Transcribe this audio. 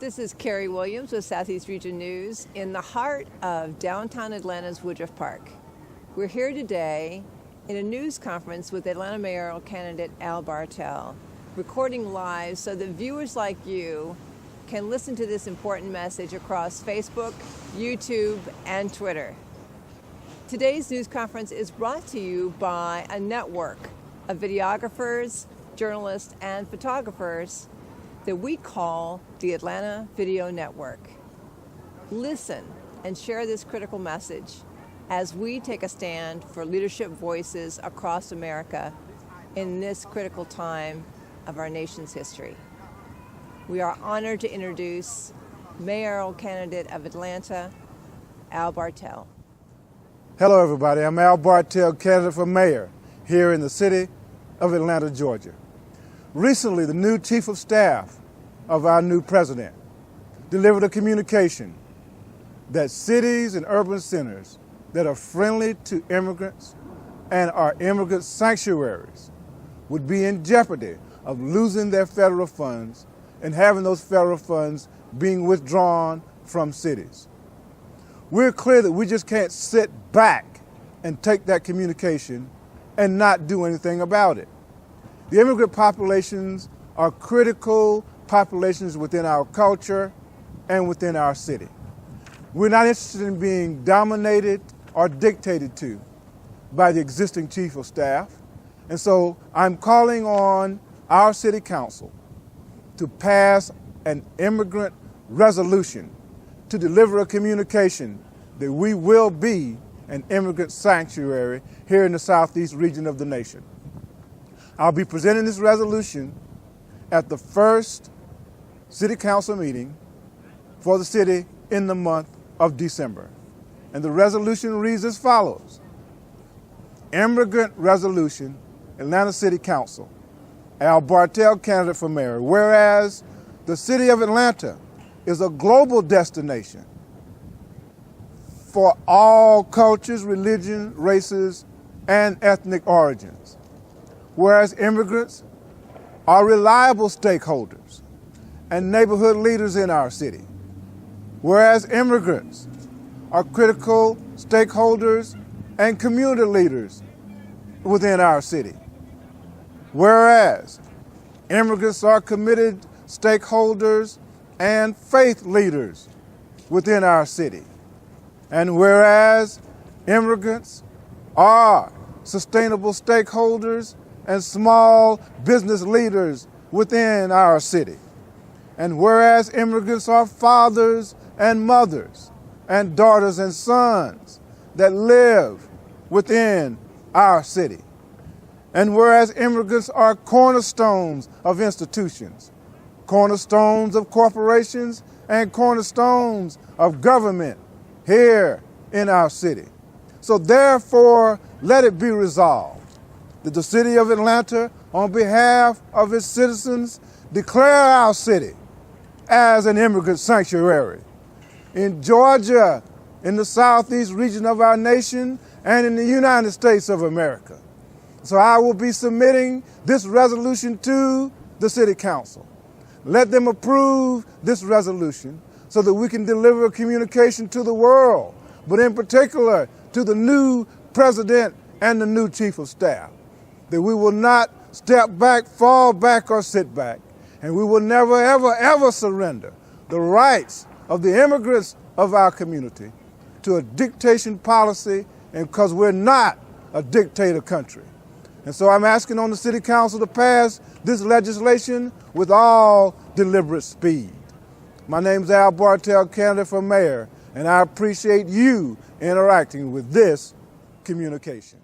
This is Carrie Williams with Southeast Region News in the heart of downtown Atlanta's Woodruff Park. We're here today in a news conference with Atlanta mayoral candidate Al Bartell, recording live so that viewers like you can listen to this important message across Facebook, YouTube, and Twitter. Today's news conference is brought to you by a network of videographers, journalists, and photographers that we call the Atlanta Video Network. Listen and share this critical message as we take a stand for leadership voices across America in this critical time of our nation's history. We are honored to introduce mayoral candidate of Atlanta, Al Bartell. Hello everybody, I'm Al Bartell, candidate for mayor here in the city of Atlanta, Georgia. Recently, the new chief of staff of our new president delivered a communication that cities and urban centers that are friendly to immigrants and are immigrant sanctuaries would be in jeopardy of losing their federal funds and having those federal funds being withdrawn from cities. We're clear that we just can't sit back and take that communication and not do anything about it. The immigrant populations are critical populations within our culture and within our city. We're not interested in being dominated or dictated to by the existing chief of staff. And so I'm calling on our city council to pass an immigrant resolution to deliver a communication that we will be an immigrant sanctuary here in the southeast region of the nation. I'll be presenting this resolution at the first city council meeting for the city in the month of December. And the resolution reads as follows. Immigrant Resolution, Atlanta City Council, Al Bartell, candidate for mayor. Whereas the city of Atlanta is a global destination for all cultures, religions, races, and ethnic origins. Whereas immigrants are reliable stakeholders and neighborhood leaders in our city. Whereas immigrants are critical stakeholders and community leaders within our city. Whereas immigrants are committed stakeholders and faith leaders within our city. And whereas immigrants are sustainable stakeholders and small business leaders within our city. And whereas immigrants are fathers and mothers and daughters and sons that live within our city. And whereas immigrants are cornerstones of institutions, cornerstones of corporations, and cornerstones of government here in our city. So therefore, let it be resolved that the city of Atlanta, on behalf of its citizens, declare our city as an immigrant sanctuary. In Georgia, in the southeast region of our nation, and in the United States of America. So I will be submitting this resolution to the city council. Let them approve this resolution so that we can deliver a communication to the world, but in particular to the new president and the new chief of staff, that we will not step back, fall back, or sit back, and we will never, ever, ever surrender the rights of the immigrants of our community to a dictation policy, and because we're not a dictator country. And so I'm asking on the city council to pass this legislation with all deliberate speed. My name's Al Bartell, candidate for mayor, and I appreciate you interacting with this communication.